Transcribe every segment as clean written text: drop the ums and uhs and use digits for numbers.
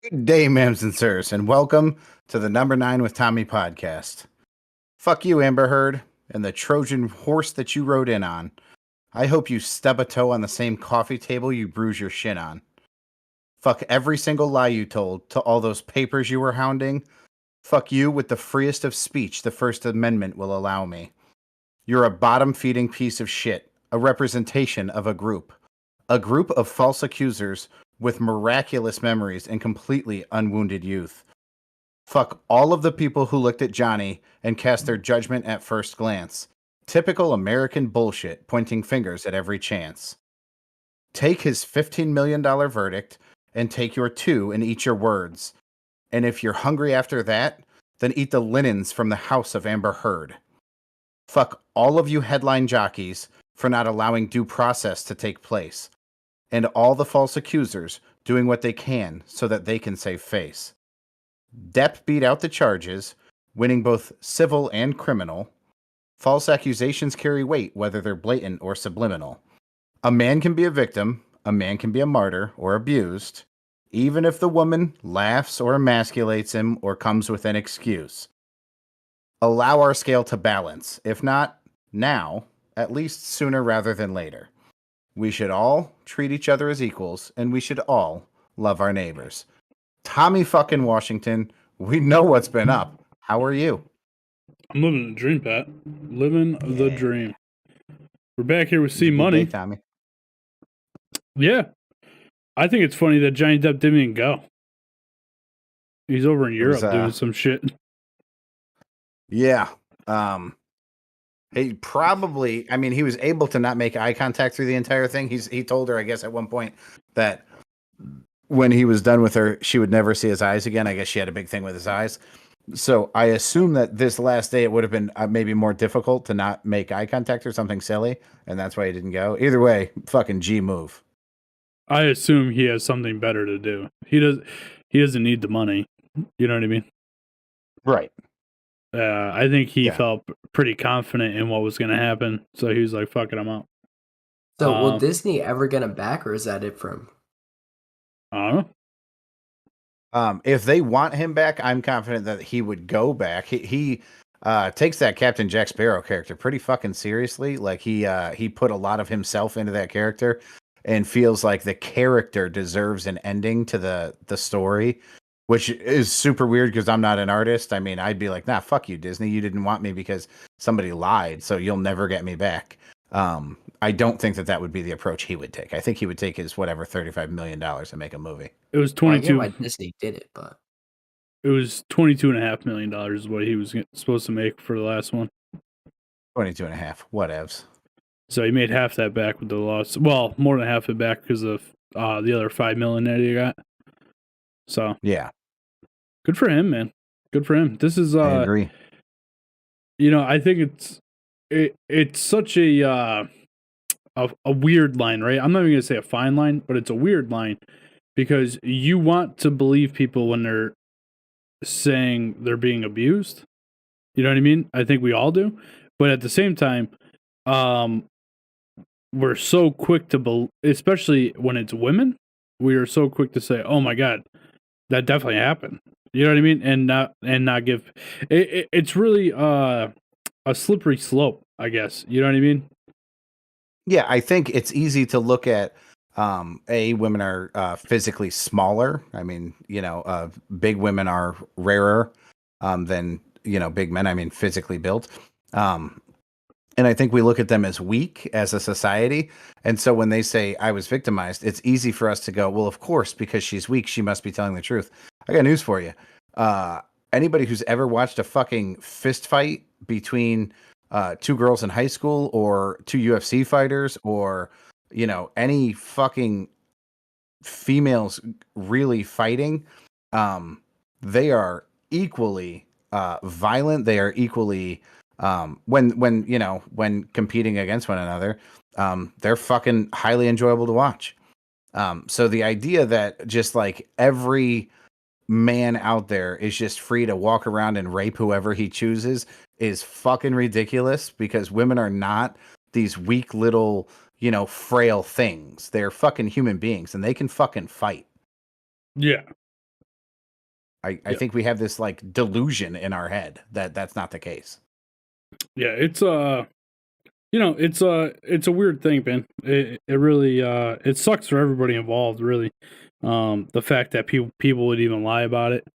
Good day, ma'ams and sirs, and welcome to the Number 9 with Tommy podcast. Fuck you, Amber Heard, and the Trojan horse that you rode in on. I hope you stub a toe on the same coffee table you bruise your shin on. Fuck every single lie you told to all those papers you were hounding. Fuck you with the freest of speech the First Amendment will allow me. You're a bottom feeding piece of shit, a representation of a group of false accusers with miraculous memories and completely unwounded youth. Fuck all of the people who looked at Johnny and cast their judgment at first glance. Typical American bullshit, pointing fingers at every chance. Take his $15 million verdict and take your two and eat your words. And if you're hungry after that, then eat the linens from the house of Amber Heard. Fuck all of you headline jockeys for not allowing due process to take place, and all the false accusers doing what they can so that they can save face. Depp beat out the charges, winning both civil and criminal. False accusations carry weight, whether they're blatant or subliminal. A man can be a victim, a man can be a martyr or abused, even if the woman laughs or emasculates him or comes with an excuse. Allow our scale to balance. If not now, at least sooner rather than later. We should all treat each other as equals, and we should all love our neighbors. Tommy fucking Washington, we know what's been up. How are you? I'm living the dream, Pat. Living the Yeah. dream. We're back here with It's a C good Money. day, Tommy. Yeah. I think it's funny that Johnny Depp didn't even go. He's over in Europe doing some shit. Yeah. He probably, I mean, he was able to not make eye contact through the entire thing. He told her, I guess, at one point that when he was done with her, she would never see his eyes again. I guess she had a big thing with his eyes. So I assume that this last day it would have been maybe more difficult to not make eye contact or something silly, and that's why he didn't go. Either way, fucking G move. I assume he has something better to do. He doesn't need the money. You know what I mean? Right. I think he felt pretty confident in what was going to happen, so he was like, "Fuck it, I'm out." So will Disney ever get him back, or is that it for him? I don't know. If they want him back, I'm confident that he would go back. He takes that Captain Jack Sparrow character pretty fucking seriously. Like he put a lot of himself into that character and feels like the character deserves an ending to the story, which is super weird because I'm not an artist. I mean, I'd be like, nah, fuck you, Disney. You didn't want me because somebody lied, so you'll never get me back. I don't think that would be the approach he would take. I think he would take his whatever $35 million and make a movie. It was 22. Well, I get why Disney did it, but it was $22.5 million is what he was supposed to make for the last one. 22.5, whatevs. So he made half that back with the loss. Well, more than half it back because of the other $5 million that he got. So yeah, good for him, man. Good for him. This is I agree. You know, I think it's such a weird line, right? I'm not even gonna say a fine line, but it's a weird line because you want to believe people when they're saying they're being abused. You know what I mean? I think we all do, but at the same time, we're so quick to especially when it's women, we are so quick to say, "Oh my god, that definitely happened." You know what I mean? And not give it's really a slippery slope, I guess. You know what I mean? Yeah, I think it's easy to look at women are physically smaller. I mean, big women are rarer than, big men. I mean, physically built. And I think we look at them as weak as a society. And so when they say I was victimized, it's easy for us to go, well, of course, because she's weak, she must be telling the truth. I got news for you. Anybody who's ever watched a fucking fist fight between two girls in high school or two UFC fighters or, any fucking females really fighting, they are equally violent. They are equally when competing against one another, they're fucking highly enjoyable to watch. So the idea that just like every man out there is just free to walk around and rape whoever he chooses is fucking ridiculous because women are not these weak little, frail things. They're fucking human beings and they can fucking fight. Yeah. I think we have this like delusion in our head that that's not the case. Yeah, it's it's a weird thing, man. It really it sucks for everybody involved, really. The fact that people would even lie about it.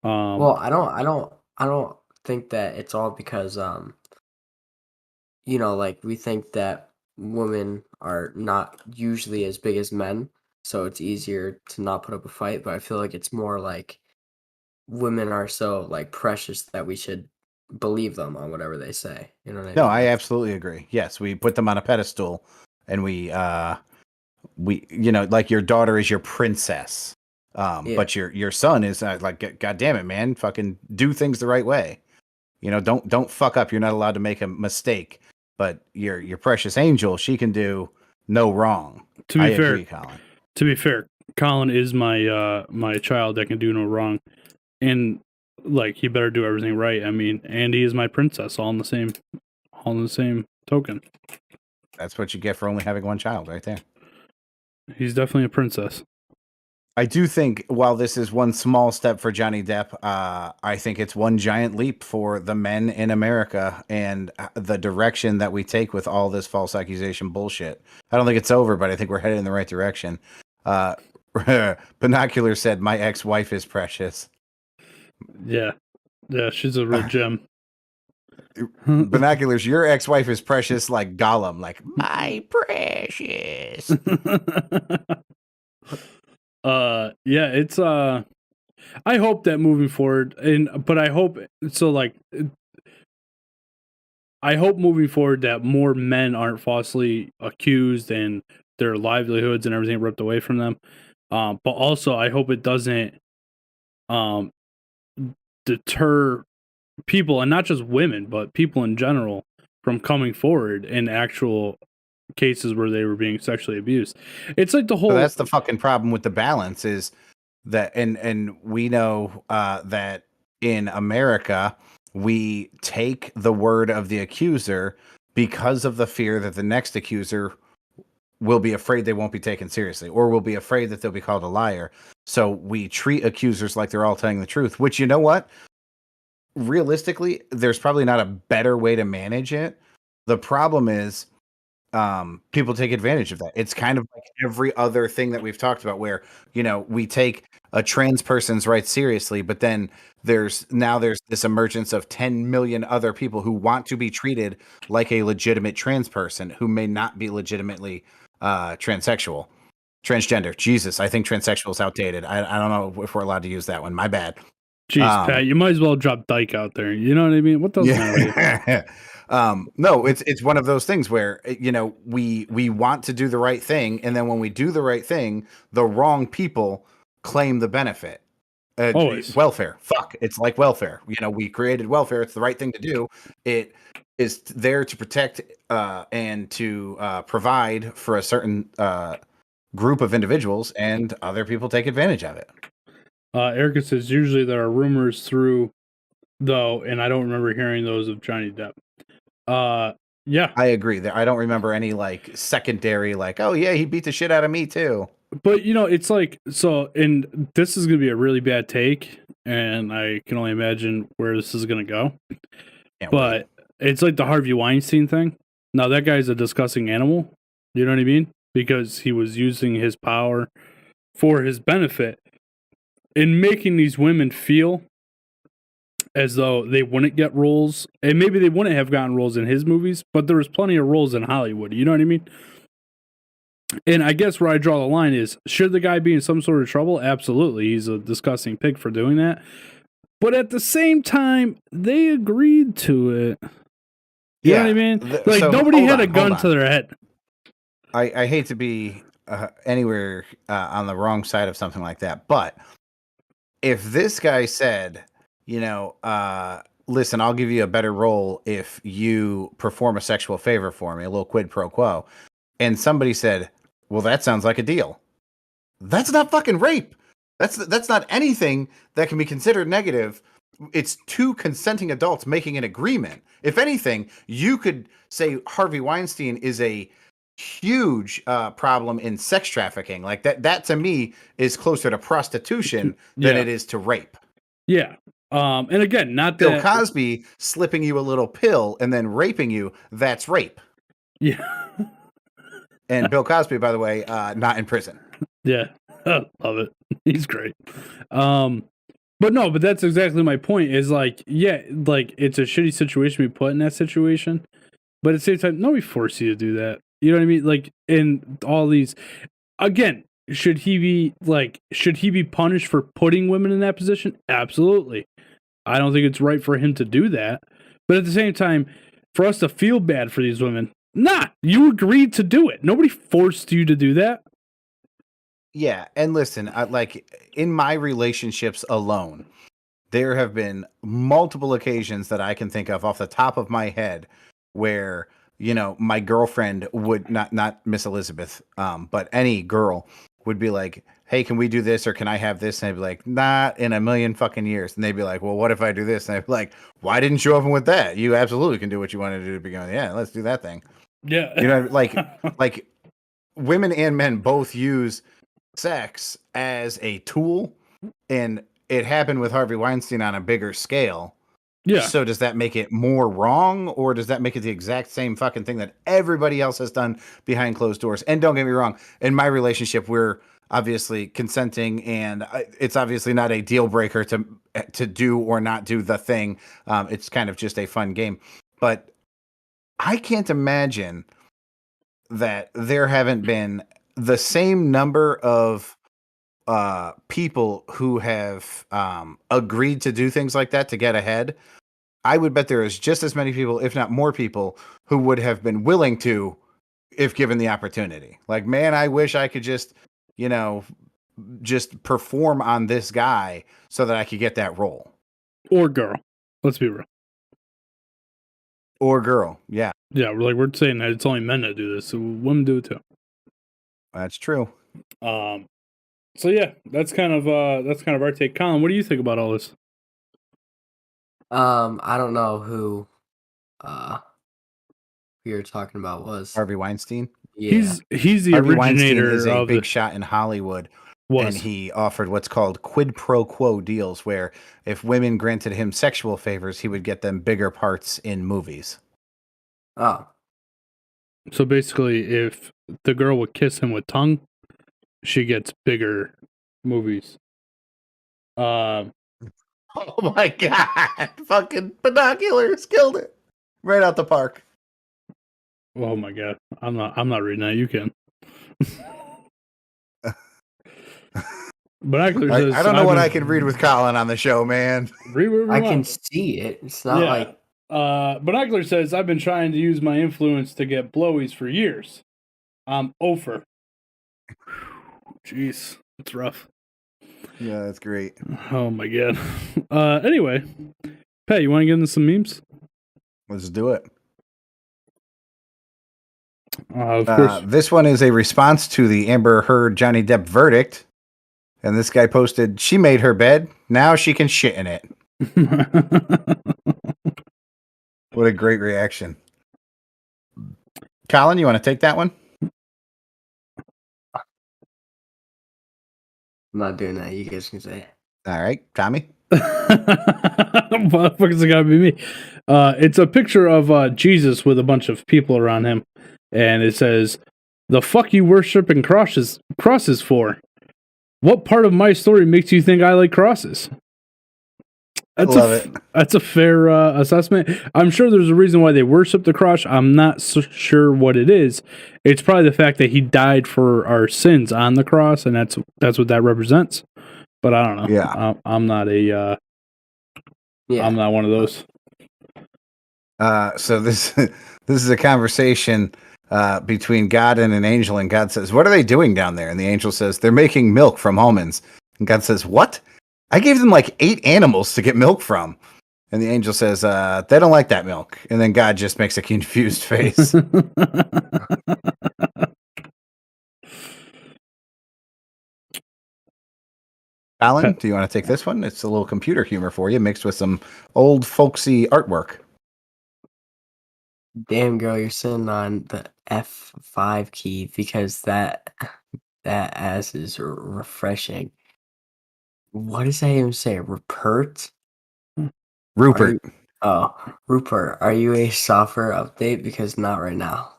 Well, I don't think that it's all because like we think that women are not usually as big as men, so it's easier to not put up a fight, but I feel like it's more like women are so like precious that we should believe them on whatever they say. You know what I No, mean? I absolutely agree. Yes, we put them on a pedestal, and we like your daughter is your princess, Yeah. but your son is like, God damn it, man, fucking do things the right way. Don't fuck up. You're not allowed to make a mistake. But your precious angel, she can do no wrong. To be fair, agree, Colin. To be fair, Colin is my my child that can do no wrong, and like he better do everything right. I mean, Andy is my princess, all in the same token. That's what you get for only having one child, right there. He's definitely a princess. I do think while this is one small step for Johnny Depp, I think it's one giant leap for the men in America and the direction that we take with all this false accusation bullshit. I don't think it's over, but I think we're headed in the right direction. Binocular said, "My ex-wife is precious." Yeah, she's a real gem. Binoculars, your ex-wife is precious like Gollum, like my precious. Yeah, it's I hope that moving forward, but I hope so. Like, I hope moving forward that more men aren't falsely accused and their livelihoods and everything ripped away from them. But also, I hope it doesn't deter people, and not just women, but people in general, from coming forward in actual cases where they were being sexually abused. It's like the whole. So that's the fucking problem with the balance is that, and we know that in America we take the word of the accuser because of the fear that the next accuser will be afraid they won't be taken seriously, or will be afraid that they'll be called a liar. So we treat accusers like they're all telling the truth, which, you know what? Realistically, there's probably not a better way to manage it. The problem is people take advantage of that. It's kind of like every other thing that we've talked about where, we take a trans person's rights seriously, but then there's this emergence of 10 million other people who want to be treated like a legitimate trans person who may not be legitimately transgender. Jesus, I think transsexual is outdated. I don't know if we're allowed to use that one. My bad. Jeez, Pat, you might as well drop dyke out there. You know what I mean? What the hell? No, it's one of those things where we want to do the right thing, and then when we do the right thing, the wrong people claim the benefit. Always. Welfare. Fuck. It's like welfare. We created welfare. It's the right thing to do. It is there to protect and to provide for a certain group of individuals, and other people take advantage of it. Erica says usually there are rumors through, though, and I don't remember hearing those of Johnny Depp. Yeah, I agree. I don't remember any like secondary, like, oh yeah, he beat the shit out of me too. But it's like, so, and this is going to be a really bad take, and I can only imagine where this is going to go. But it's like the Harvey Weinstein thing. Now that guy's a disgusting animal. You know what I mean? Because he was using his power for his benefit in making these women feel as though they wouldn't get roles, and maybe they wouldn't have gotten roles in his movies, but there was plenty of roles in Hollywood. You know what I mean? And I guess where I draw the line is, should the guy be in some sort of trouble? Absolutely. He's a disgusting pig for doing that. But at the same time, they agreed to it. You know what I mean? Like, so, nobody had a gun to their head. I hate to be anywhere on the wrong side of something like that, but if this guy said, listen, I'll give you a better role if you perform a sexual favor for me, a little quid pro quo, and somebody said, well, that sounds like a deal. That's not fucking rape. That's not anything that can be considered negative. It's two consenting adults making an agreement. If anything, you could say Harvey Weinstein is a huge problem in sex trafficking. Like that to me is closer to prostitution than it is to rape. Yeah. And again, not Bill that. Cosby slipping you a little pill and then raping you, that's rape. Yeah. And Bill Cosby, by the way, not in prison. Yeah. Love it. He's great. But no, but that's exactly my point is like, yeah, like it's a shitty situation to be put in that situation. But at the same time, nobody forced you to do that. You know what I mean? Like in all these again, should he be punished for putting women in that position? Absolutely. I don't think it's right for him to do that. But at the same time, for us to feel bad for these women, nah, you agreed to do it. Nobody forced you to do that. Yeah, and listen, like in my relationships alone, there have been multiple occasions that I can think of off the top of my head where, you know, my girlfriend would not Miss Elizabeth, but any girl would be like, "Hey, can we do this or can I have this?" And I'd be like, "Not in a million fucking years." And they'd be like, "Well, what if I do this?" And I'd be like, "Why didn't you open with that? You absolutely can do what you want to do to begin with. Yeah, let's do that thing." Yeah. You know, like women and men both use sex as a tool, and it happened with Harvey Weinstein on a bigger scale. Yeah. So does that make it more wrong, or does that make it the exact same fucking thing that everybody else has done behind closed doors? And don't get me wrong, in my relationship, we're obviously consenting, and it's obviously not a deal breaker to do or not do the thing. It's kind of just a fun game. But I can't imagine that there haven't been the same number of people who have agreed to do things like that to get ahead. I would bet there is just as many people, if not more people, who would have been willing to if given the opportunity. Like, man, I wish I could just, you know, just perform on this guy so that I could get that role. Or girl. Let's be real. Or girl. Yeah, Yeah, we're saying that it's only men that do this, so women do it too. that's true. So yeah, that's kind of our take. Colin, what do you think about all this? I don't know who you're talking about was. Harvey Weinstein. Yeah. He's the Harvey Weinstein originator is a of big shot in Hollywood. And was. he offered what's called quid pro quo deals, where if women granted him sexual favors, he would get them bigger parts in movies. Oh. So basically, if the girl would kiss him with tongue, she gets bigger movies. Oh my god! Fucking binoculars killed it right out the park. Oh my god, I'm not reading that. You can. Binoculars says, I don't know what I can read with Colin on the show, man. Read whatever I you can want. see it. It's not like Binocular says, I've been trying to use my influence to get blowies for years. I'm over. Jeez, that's rough. Yeah, that's great. Oh my god. Anyway, Pat, you want to get into some memes? Let's do it. Of course. This one is a response to the Amber Heard Johnny Depp verdict. And this guy posted, "She made her bed. Now she can shit in it." What a great reaction. Colin, you want to take that one? I'm not doing that. You guys can say it. All right, Tommy. What the fuck is it gotta be me? It's a picture of Jesus with a bunch of people around him, and it says, "The fuck you worshiping crosses for? What part of my story makes you think I like crosses?" That's a fair assessment. I'm sure there's a reason why they worship the cross. I'm not so sure what it is. It's probably the fact that he died for our sins on the cross, and that's what that represents. But I don't know. Yeah. I'm not I'm not one of those. So this is a conversation between God and an angel, and God says, "What are they doing down there?" And the angel says, "They're making milk from almonds." And God says, "What? I gave them like 8 animals to get milk from." And the angel says, "They don't like that milk." And then God just makes a confused face. Alan, do you want to take this one? It's a little computer humor for you, mixed with some old folksy artwork. Damn, girl, you're sitting on the F5 key because that ass is refreshing. What does that even say? Rupert? Rupert. Rupert, are you a software update? Because not right now.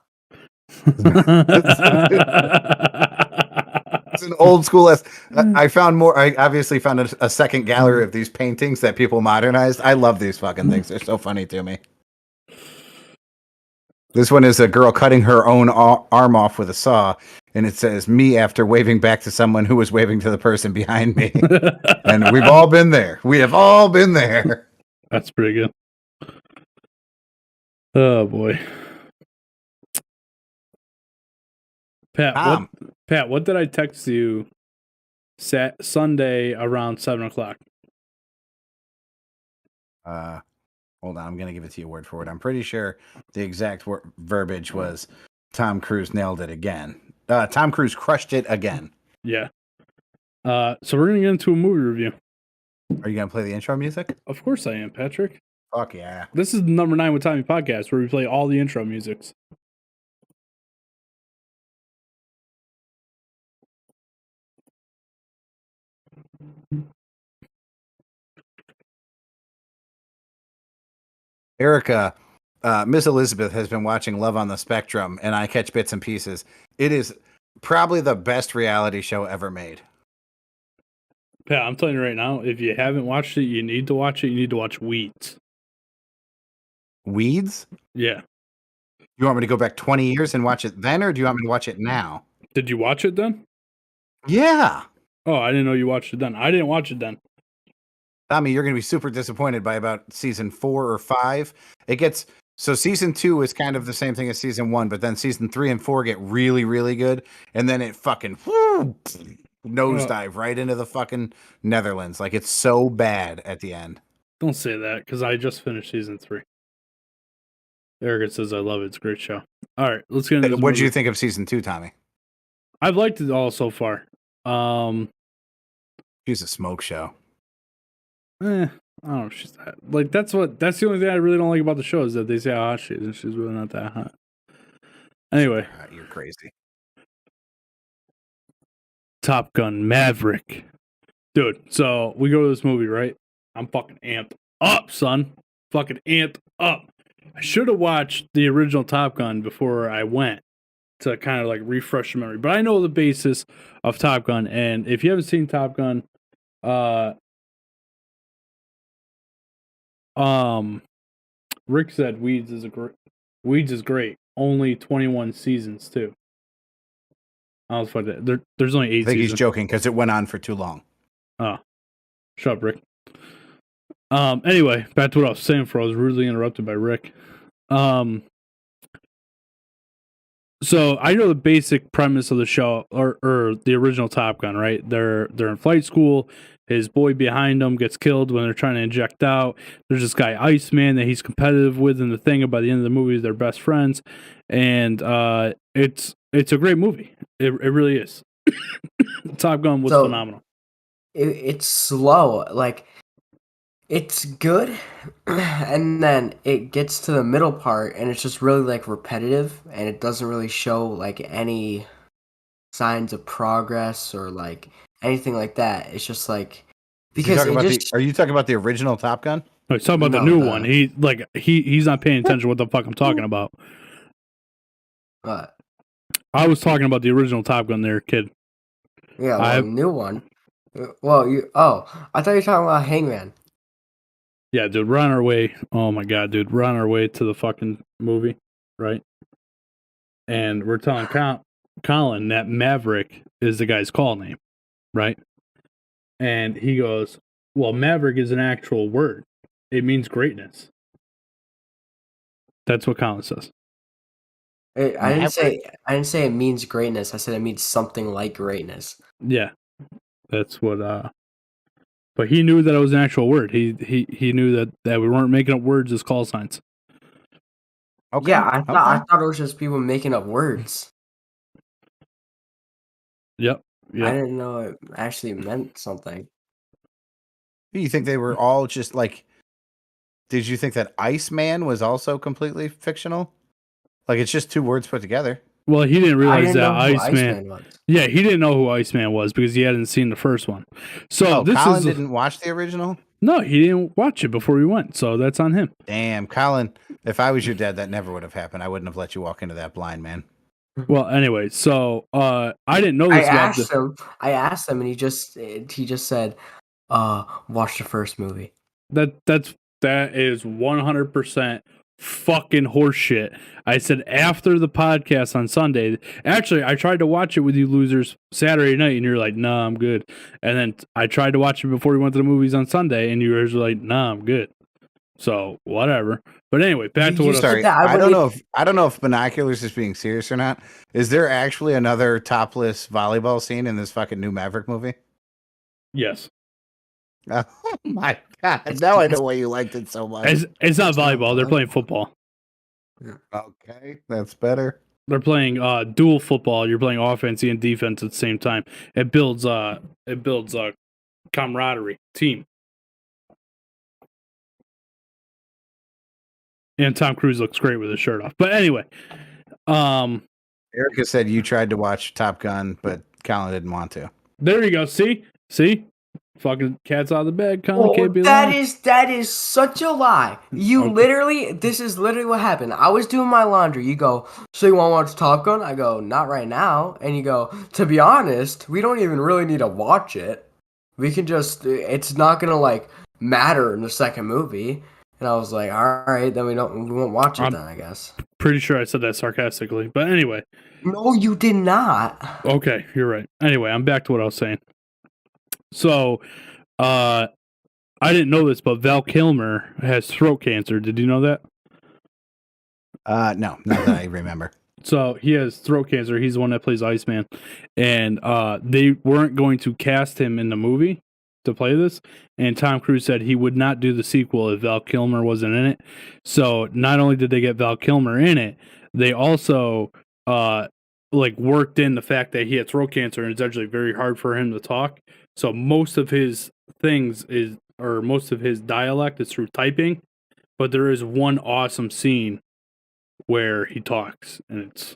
It's an old school. I found more. I obviously found a second gallery of these paintings that people modernized. I love these fucking things. They're so funny to me. This one is a girl cutting her own arm off with a saw, and it says "me" after waving back to someone who was waving to the person behind me. And we've all been there. We have all been there. That's pretty good. Oh boy. Pat, what did I text you Sunday around 7:00? Hold on, I'm gonna give it to you word for word. I'm pretty sure the exact verbiage was Tom Cruise nailed it again. Tom Cruise crushed it again. Yeah. So we're gonna get into a movie review. Are you gonna play the intro music? Of course I am, Patrick. Fuck yeah. This is the Number 9 with Tommy podcast where we play all the intro musics. Erica, Miss Elizabeth has been watching Love on the Spectrum, and I catch bits and pieces. It is probably the best reality show ever made. Pat, I'm telling you right now, if you haven't watched it, you need to watch it. You need to watch Weeds. Weeds? Yeah. You want me to go back 20 years and watch it then, or do you want me to watch it now? Did you watch it then? Yeah. Oh, I didn't know you watched it then. I didn't watch it then. Tommy, you're going to be super disappointed by about season 4 or 5. So season 2 is kind of the same thing as season 1, but then season 3 and 4 get really, really good, and then it fucking nosedive right into the fucking Netherlands. Like, it's so bad at the end. Don't say that, because I just finished season 3. Erica says I love it. It's a great show. All right, let's get into this. What did you think of season 2, Tommy? I've liked it all so far. She's a smoke show. I don't know if she's that. Like, that's the only thing I really don't like about the show is that they say how hot she is, and she's really not that hot. Anyway. You're crazy. Top Gun Maverick. Dude, so we go to this movie, right? I'm fucking amped up, son. Fucking amped up. I should have watched the original Top Gun before I went to kind of like refresh the memory. But I know the basis of Top Gun, and if you haven't seen Top Gun, Rick said Weeds is great. Only 21 seasons too. I was fucked. There's only 8 seasons. I think he's joking because it went on for too long. Oh. Shut up, Rick. Anyway, back to what I was saying before I was rudely interrupted by Rick. So I know the basic premise of the show or the original Top Gun, right? They're in flight school. His boy behind them gets killed when they're trying to inject out. There's this guy Iceman that he's competitive with in the thing, and by the end of the movie, they're best friends. And it's a great movie. It really is. Top Gun was phenomenal. It's slow. Like, it's good, and then it gets to the middle part, and it's just really like repetitive, and it doesn't really show like any signs of progress or like anything like that. It's just like because are you talking about the original Top Gun? No, he's talking about the new one. He's not paying attention to what the fuck I'm talking about. What? I was talking about the original Top Gun there, kid. Yeah, the new one. Well, I thought you were talking about Hangman. Yeah, dude, we're on our way. Oh my god, dude, we're on our way to the fucking movie, right? And we're telling Colin that Maverick is the guy's call name, right? And he goes, well, Maverick is an actual word. It means greatness. That's what Colin says. I didn't say it means greatness. I said it means something like greatness. Yeah. That's what but he knew that it was an actual word. He knew that we weren't making up words as call signs. Okay. Yeah, I thought it was just people making up words. Yep. I didn't know it actually meant something. You think they were all just like? Did you think that Iceman was also completely fictional? Like it's just 2 words put together. Well, he didn't I realize didn't that know who Iceman. was. Yeah, he didn't know who Iceman was because he hadn't seen the first one. So Oh, this Colin is didn't watch the original? no, he didn't watch it before we went. So that's on him. Damn, Colin, if I was your dad, that never would have happened. I wouldn't have let you walk into that blind, man. Well, anyway, so I didn't know I this about asked him, and he just said, watch the first movie. that is 100% fucking horseshit. I said after the podcast on Sunday. Actually, I tried to watch it with you losers Saturday night, and you're like, "Nah, I'm good." And then I tried to watch it before we went to the movies on Sunday, and you were like, "Nah, I'm good." So whatever. But anyway, back to You what I was Sorry, that, I I don't know if Binoculars is being serious or not. Is there actually another topless volleyball scene in this fucking new Maverick movie? Yes. Oh my god! Now I know why you liked it so much. It's not It's not volleyball. They're playing volleyball. football. Okay, that's better. They're playing dual football. You're playing offense and defense at the same time. It builds camaraderie, team. And Tom Cruise looks great with his shirt off. But anyway, Erica said you tried to watch Top Gun, but Colin didn't want to. there you go. See, fucking cat's out of the bag. Colin can't be that lying. that is such a lie. You Okay. this is literally what happened. I was doing my laundry. You go, so you want to watch Top Gun? I go, not right now. And you go, to be honest, we don't even really need to watch it. We can just, it's not gonna like matter in the second movie. And I was like, all right, then we won't watch it then, I guess. Pretty sure I said that sarcastically. But anyway, No, you did not. okay, you're right. Anyway, I'm back to what I was saying. So, I didn't know this, but Val Kilmer has throat cancer. Did you know that? No, not that I remember. So he has throat cancer. He's the one that plays Iceman, and they weren't going to cast him in the movie to play this. And Tom Cruise said he would not do the sequel if Val Kilmer wasn't in it. So not only did they get Val Kilmer in it, they also worked in the fact that he had throat cancer and it's actually very hard for him to talk. So most of his most of his dialect is through typing, but there is one awesome scene where he talks, and it's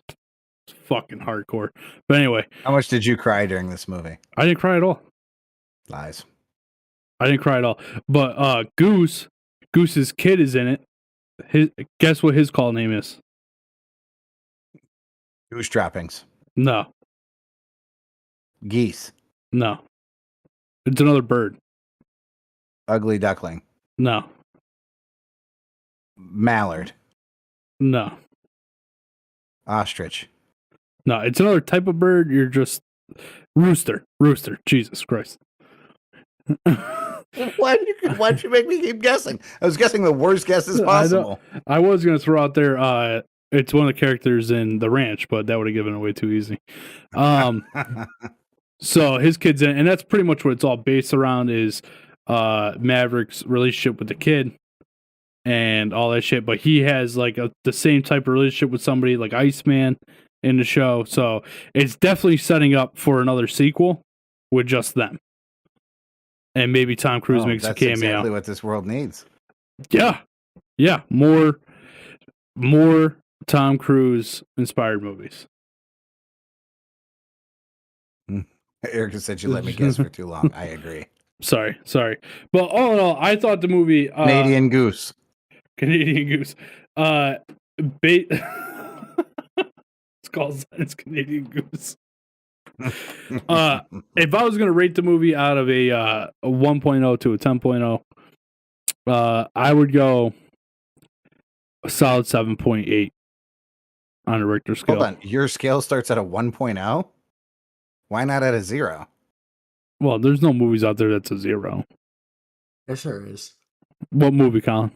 fucking hardcore. But anyway, How much did you cry during this movie? I didn't cry at all. Lies. I didn't cry at all. But Goose's kid is in it. Guess what his call name is? Goose droppings. No, Geese. no. It's another bird. Ugly duckling. No, Mallard. no, Ostrich. no. It's another type of bird. You're just rooster. Jesus Christ. Why'd you make me keep guessing? I was guessing the worst guesses possible. I was gonna throw out there. It's one of the characters in The Ranch, but that would have given it away too easy. So his kid's in, and that's pretty much what it's all based around is Maverick's relationship with the kid and all that shit. But he has like the same type of relationship with somebody like Iceman in the show. So it's definitely setting up for another sequel with just them. And maybe Tom Cruise makes a that's cameo. exactly what this world needs. Yeah. More Tom Cruise inspired movies. Erica said you let me guess for too long. I agree. Sorry. But all in all, I thought the movie Canadian Goose. Canadian Goose. It's Canadian Goose. If I was gonna rate the movie out of a 1.0 to a 10.0, I would go a solid 7.8 on a Richter scale. Hold on. Your scale starts at a 1.0? Why not at a 0? Well, there's no movies out there that's a 0. There sure is. What movie, Colin?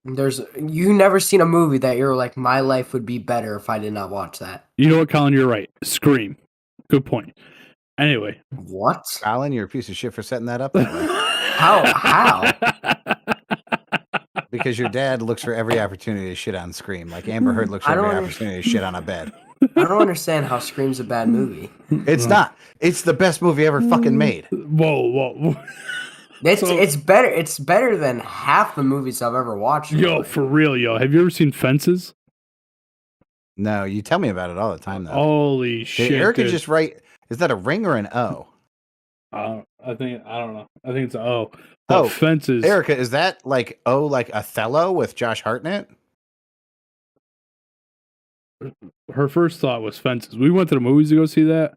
You never seen a movie that you're like, my life would be better if I did not watch that. You know what, Colin? You're right. Scream. Good point. Anyway. What? Colin, you're a piece of shit for setting that up that way. How? Because your dad looks for every opportunity to shit on Scream. Like Amber Heard looks for every opportunity to shit on a bed. I don't understand how Scream's a bad movie. It's not. It's the best movie ever fucking made. Whoa. It's better. It's better than half the movies I've ever watched. Yo, for real, yo. Have you ever seen Fences? No, you tell me about it all the time, though. Holy shit! Did Erica dude. just write? Is that a ring or an O? I don't know. I think it's an O. But Oh, Fences. Erica, is that like O like Othello with Josh Hartnett? Her first thought was Fences. We went to the movies to go see that,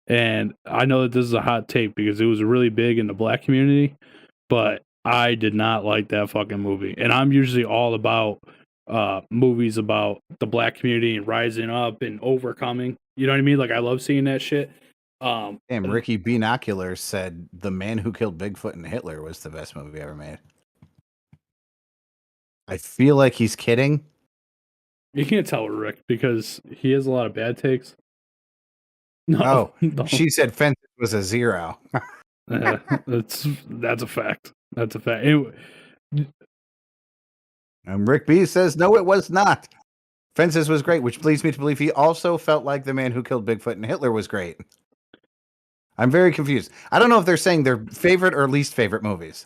and I know that this is a hot take because it was really big in the black community, but I did not like that fucking movie. And I'm usually all about movies about the black community and rising up and overcoming. You know what I mean? Like I love seeing that shit. Damn, Ricky Binoculars said The Man Who Killed Bigfoot and Hitler was the best movie ever made. I feel like he's kidding. You can't tell with Rick because he has a lot of bad takes. No, Oh, no. she said Fences was a 0. That's a fact. That's a fact. Anyway, And Rick B says, no, it was not. Fences was great, which leads me to believe he also felt like The Man Who Killed Bigfoot and Hitler was great. I'm very confused. I don't know if they're saying their favorite or least favorite movies.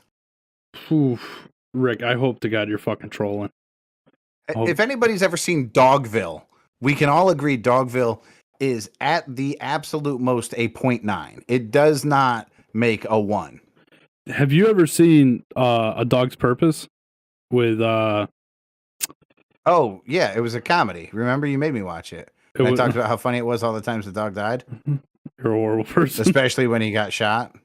oof, Rick, I hope to God you're fucking trolling. Oh. If anybody's ever seen Dogville, we can all agree Dogville is at the absolute most a 0.9. It does not make a 1. Have you ever seen A Dog's Purpose with Oh, yeah, it was a comedy. Remember, you made me watch it. And I talked about how funny it was all the times the dog died. You're a horrible person. Especially when he got shot.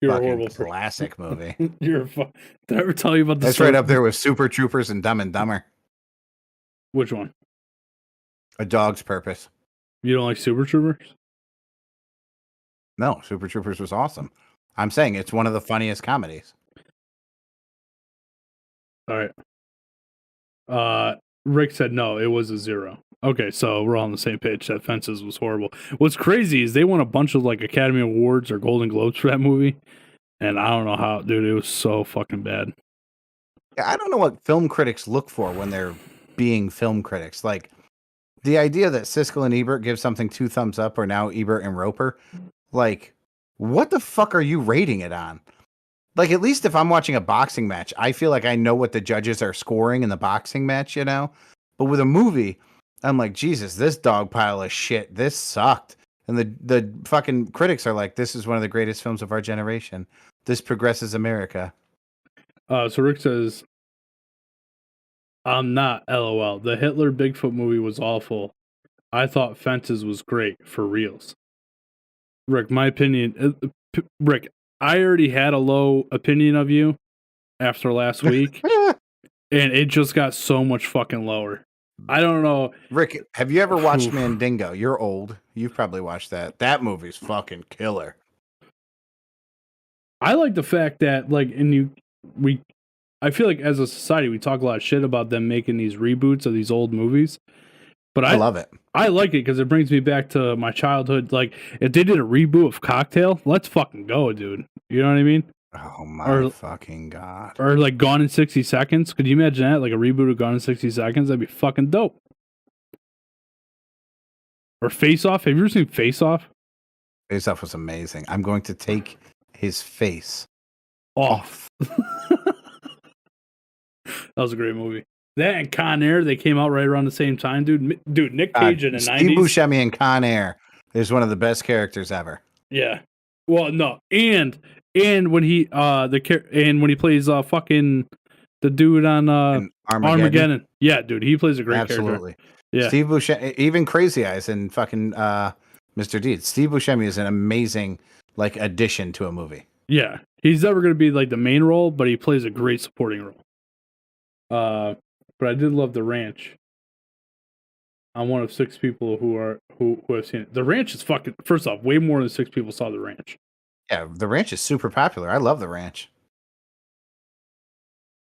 You're Fucking a horrible person. classic movie. Did I ever tell you about the That's right up there with Super Troopers and Dumb and Dumber. Which one? A Dog's Purpose. You don't like Super Troopers? No, Super Troopers was awesome. I'm saying it's one of the funniest comedies. All right. Rick said no, it was a 0. Okay, so we're all on the same page that Fences was horrible. What's crazy is they won a bunch of like Academy Awards or Golden Globes for that movie. And I don't know how, dude, it was so fucking bad. Yeah, I don't know what film critics look for when they're being film critics. Like the idea that Siskel and Ebert give something 2 thumbs up, or now Ebert and Roper, like what the fuck are you rating it on? Like, at least if I'm watching a boxing match, I feel like I know what the judges are scoring in the boxing match, you know? But with a movie, I'm like, Jesus, this dog pile of shit, this sucked. And the fucking critics are like, this is one of the greatest films of our generation. This progresses America. So Rick says, I'm not, LOL. The Hitler Bigfoot movie was awful. I thought Fences was great, for reals. Rick, my opinion, Rick, I already had a low opinion of you after last week, and it just got so much fucking lower. I don't know. Rick, have you ever watched Mandingo? You're old. You've probably watched that. That movie's fucking killer. I like the fact that, like, I feel like as a society, we talk a lot of shit about them making these reboots of these old movies. But I love it. I like it because it brings me back to my childhood. Like, if they did a reboot of Cocktail, let's fucking go, dude. You know what I mean? Oh my fucking God. Or like Gone in 60 Seconds. Could you imagine that? Like a reboot of Gone in 60 Seconds? That'd be fucking dope. Or Face Off. Have you ever seen Face Off? Face Off was amazing. I'm going to take his face off. That was a great movie. That and Con Air, they came out right around the same time, dude. Dude, Nick Cage in the 90s. Steve Buscemi in Con Air is one of the best characters ever. Yeah. Well, no, and when he when he plays fucking the dude on Armageddon. Yeah, dude, he plays a great character. Absolutely. Yeah. Steve Buscemi, even Crazy Eyes and fucking Mr. Deeds. Steve Buscemi is an amazing like addition to a movie. Yeah, he's never going to be like the main role, but he plays a great supporting role. But I did love The Ranch. I'm one of 6 people who have seen it. The Ranch is fucking. First off, way more than 6 people saw The Ranch. Yeah, The Ranch is super popular. I love The Ranch.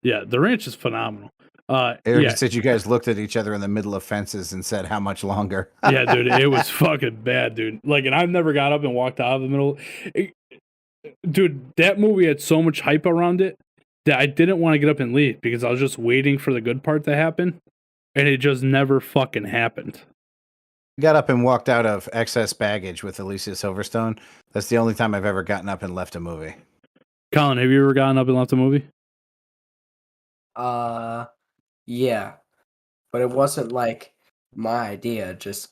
Yeah, The Ranch is phenomenal. Eric said you guys looked at each other in the middle of Fences and said, "How much longer?" Yeah, dude, it was fucking bad, dude. Like, and I've never got up and walked out of the middle. Dude, that movie had so much hype around it that I didn't want to get up and leave because I was just waiting for the good part to happen, and it just never fucking happened. Got up and walked out of Excess Baggage with Alicia Silverstone. That's the only time I've ever gotten up and left a movie. Colin, have you ever gotten up and left a movie? Yeah, but it wasn't like my idea. Just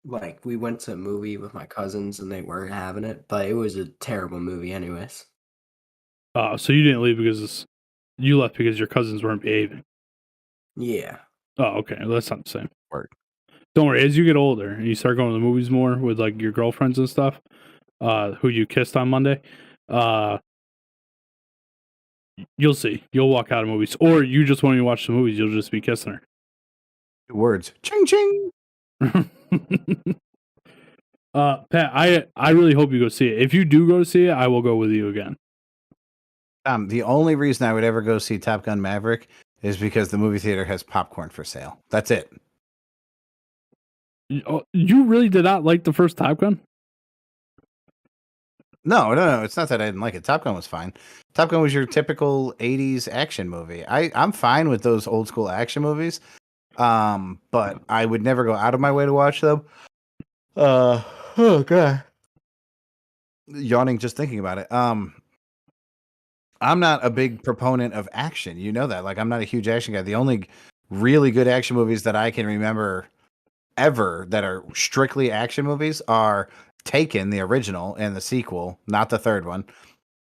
like we went to a movie with my cousins and they weren't having it, but it was a terrible movie, anyways. So you didn't leave because you left because your cousins weren't behaving. Yeah. Oh, okay. Well, that's not the same. Word. Don't worry. As you get older and you start going to the movies more with like your girlfriends and stuff, who you kissed on Monday, you'll see. You'll walk out of movies, or you just want to watch the movies. You'll just be kissing her. Two words. Ching ching. Pat, I really hope you go see it. If you do go see it, I will go with you again. The only reason I would ever go see Top Gun Maverick is because the movie theater has popcorn for sale. That's it. You really did not like the first Top Gun? No. It's not that I didn't like it. Top Gun was fine. Top Gun was your typical 80s action movie. I'm fine with those old school action movies. But I would never go out of my way to watch them. Oh god. Yawning just thinking about it. I'm not a big proponent of action. You know that. Like, I'm not a huge action guy. The only really good action movies that I can remember ever that are strictly action movies are Taken, the original, and the sequel, not the third one.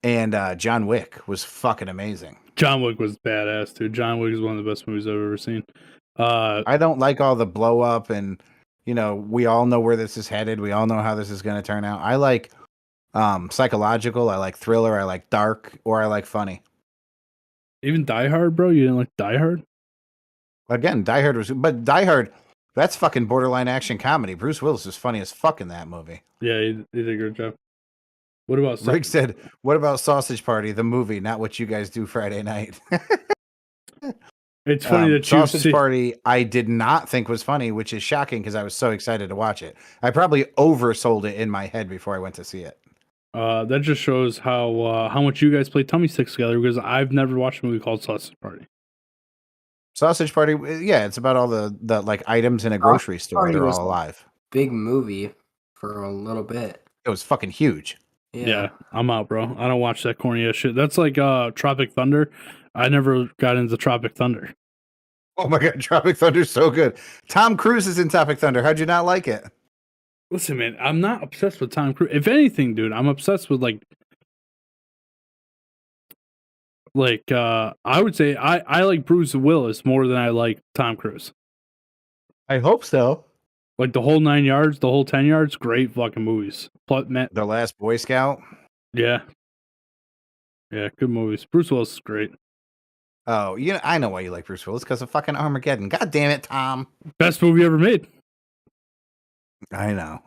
And John Wick was fucking amazing. John Wick was badass, dude. John Wick is one of the best movies I've ever seen. I don't like all the blow up and, you know, we all know where this is headed. We all know how this is going to turn out. I like psychological, I like thriller, I like dark, or I like funny. Even Die Hard, bro. You didn't like Die Hard? Again, Die Hard but Die Hard, that's fucking borderline action comedy. Bruce Willis is funny as fuck in that movie. Yeah, he did a good job. What about Rick said, "What about Sausage Party, the movie, not what you guys do Friday night?" It's funny that Sausage Party, I did not think was funny, which is shocking because I was so excited to watch it. I probably oversold it in my head before I went to see it. That just shows how much you guys play tummy sticks together, because I've never watched a movie called Sausage Party. Sausage Party, yeah, it's about all the like items in a grocery store. They're all alive. Big movie for a little bit. It was fucking huge. Yeah, I'm out, bro. I don't watch that corny ass shit. That's like Tropic Thunder. I never got into Tropic Thunder. Oh my god, Tropic Thunder's so good. Tom Cruise is in Tropic Thunder. How'd you not like it? Listen, man, I'm not obsessed with Tom Cruise. If anything, dude, I'm obsessed with like I would say I like Bruce Willis more than I like Tom Cruise. I hope so. Like the whole 9 yards, the whole 10 yards, great fucking movies. The Last Boy Scout. Yeah, good movies. Bruce Willis is great. Oh, I know why you like Bruce Willis, because of fucking Armageddon. God damn it, Tom. Best movie ever made. I know.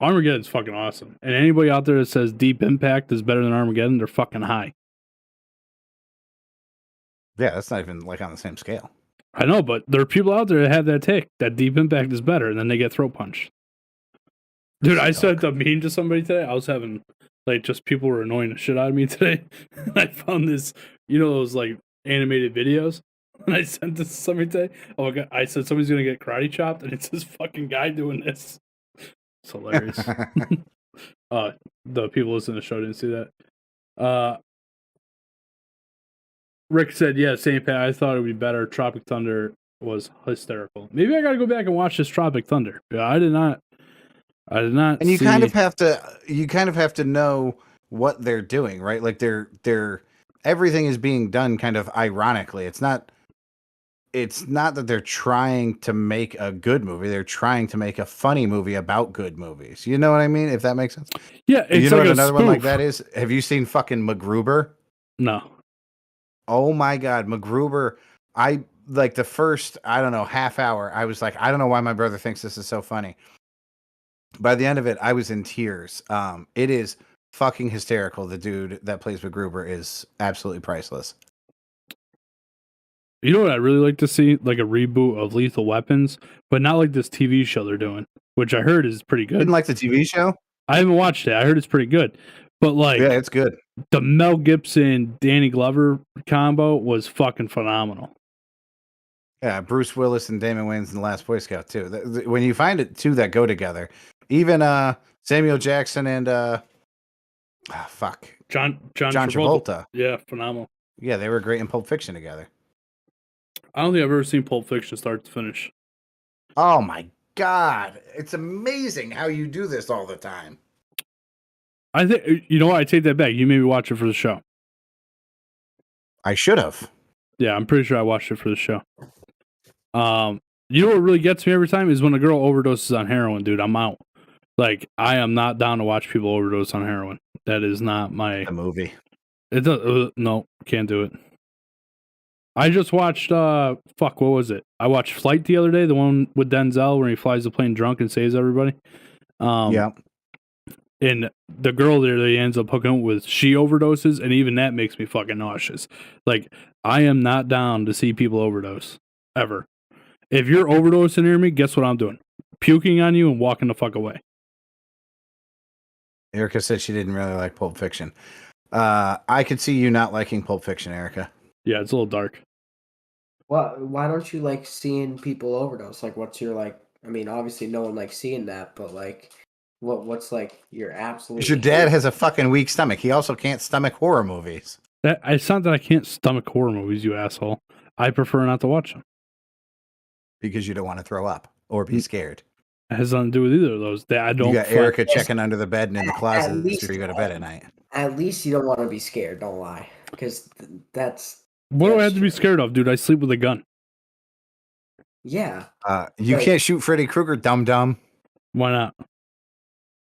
Armageddon's fucking awesome. And anybody out there that says Deep Impact is better than Armageddon, they're fucking high. Yeah, that's not even like on the same scale. I know, but there are people out there that have that take that Deep Impact is better, and then they get throat punched. Dude, I sent a meme to somebody today. I was having just people were annoying the shit out of me today. And I found this, those like animated videos. And I sent this to somebody today. Oh my god! I said somebody's gonna get karate chopped, and it's this fucking guy doing this. It's hilarious. The people listening to the show didn't see that. Rick said, "Yeah, St. Pat. I thought it would be better. Tropic Thunder was hysterical. Maybe I got to go back and watch this Tropic Thunder. Yeah, I did not. And you kind of have to know what they're doing, right? Like they're everything is being done kind of ironically. It's not that they're trying to make a good movie. They're trying to make a funny movie about good movies. You know what I mean? If that makes sense. Yeah, it's you know like what another spoof. one like that is? Have you seen fucking MacGruber? No. Oh my god, MacGruber. I like the first, I don't know, half hour. I was like, I don't know why my brother thinks this is so funny. By the end of it, I was in tears. It is fucking hysterical. The dude that plays MacGruber is absolutely priceless. You know what I'd really like to see? Like a reboot of Lethal Weapons, but not like this TV show they're doing, which I heard is pretty good. Didn't like the TV show? I haven't watched it. I heard it's pretty good. But yeah, it's good. The Mel Gibson, Danny Glover combo was fucking phenomenal. Yeah, Bruce Willis and Damon Wayans in The Last Boy Scout too. When you find it two that go together, even Samuel Jackson and John Travolta. Yeah, phenomenal. Yeah, they were great in Pulp Fiction together. I don't think I've ever seen Pulp Fiction start to finish. Oh my God. It's amazing how you do this all the time. I think, you know what? I take that back. You made me watch it for the show. I should have. Yeah, I'm pretty sure I watched it for the show. You know what really gets me every time is when a girl overdoses on heroin, dude. I'm out. Like, I am not down to watch people overdose on heroin. That is not my The movie. It does. No, can't do it. I just watched. What was it? I watched Flight the other day, the one with Denzel where he flies the plane drunk and saves everybody. Yeah. And the girl there that he ends up hooking up with, she overdoses, and even that makes me fucking nauseous. Like, I am not down to see people overdose ever. If you're overdosing near me, guess what I'm doing? Puking on you and walking the fuck away. Erica said she didn't really like Pulp Fiction. I could see you not liking Pulp Fiction, Erica. Yeah, it's a little dark. Well, why don't you like seeing people overdose? Like, what's your like? I mean, obviously, no one likes seeing that, but like, what's like your absolute? 'Cause your dad has a fucking weak stomach. He also can't stomach horror movies. It's not that I can't stomach horror movies, you asshole. I prefer not to watch them. Because you don't want to throw up or be scared. It has nothing to do with either of those. I don't. You got find- Erica checking under the bed and in the closet least- before you go to bed at night. At least you don't want to be scared. Don't lie, because that's What do I That's have to be true. scared of, dude? I sleep with a gun. yeah. You Right. can't shoot Freddy Krueger, dum dum. Why not?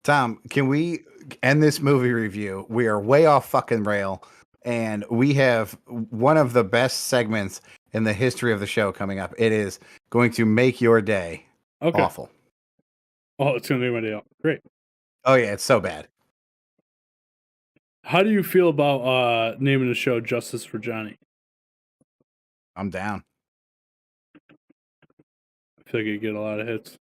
Tom, can we end this movie review? We are way off fucking rail, and we have one of the best segments in the history of the show coming up. It is going to make your day Okay. awful. Oh, it's gonna make my day out. Great. Oh yeah, it's so bad. How do you feel about naming the show Justice for Johnny? I'm down. I feel like you get a lot of hits.